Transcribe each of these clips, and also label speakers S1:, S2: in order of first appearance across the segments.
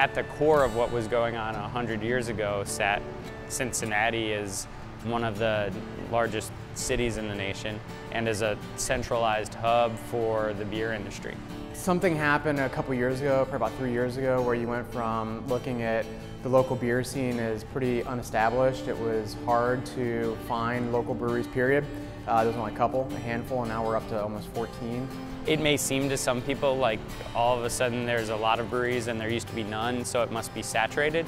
S1: at the core of what was going on 100 years ago sat Cincinnati as one of the largest cities in the nation and as a centralized hub for the beer industry.
S2: Something happened a couple years ago, probably about 3 years ago, where you went from looking at the local beer scene as pretty unestablished. It was hard to find local breweries, period. There was only a handful, and now we're up to almost 14.
S1: It may seem to some people like all of a sudden there's a lot of breweries and there used to be none, so it must be saturated.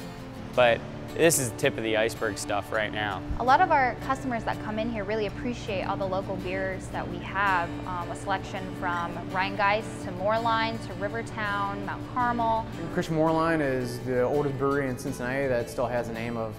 S1: But this is the tip of the iceberg stuff right now.
S3: A lot of our customers that come in here really appreciate all the local beers that we have. A selection from Rheingeist to Moorline to Rivertown, Mount Carmel.
S2: Christian Moorline is the oldest brewery in Cincinnati that still has a name of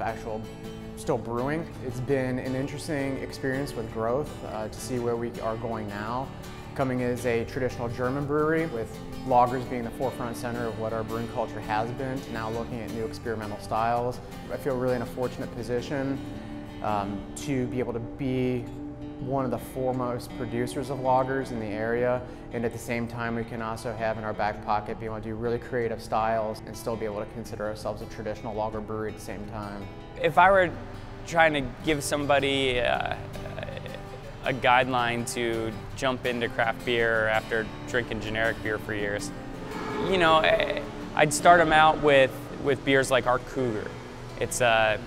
S2: still brewing. It's been an interesting experience with growth to see where we are going now. Coming as a traditional German brewery with lagers being the forefront center of what our brewing culture has been, to now looking at new experimental styles. I feel really in a fortunate position to be able to be one of the foremost producers of lagers in the area, and at the same time we can also have in our back pocket be able to do really creative styles and still be able to consider ourselves a traditional lager brewery at the same time.
S1: If I were trying to give somebody a guideline to jump into craft beer after drinking generic beer for years, you know, I'd start them out with beers like our Cougar. It's a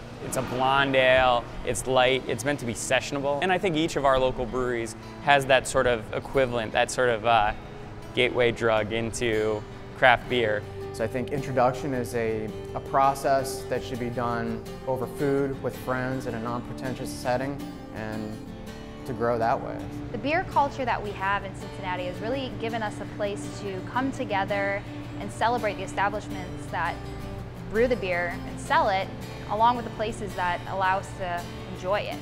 S1: blonde ale, it's light, it's meant to be sessionable, and I think each of our local breweries has that sort of equivalent, that sort of gateway drug into craft beer.
S2: So I think introduction is a process that should be done over food with friends in a non-pretentious setting, and to grow that way.
S3: The beer culture that we have in Cincinnati has really given us a place to come together and celebrate the establishments that brew the beer and sell it, along with the places that allow us to enjoy it.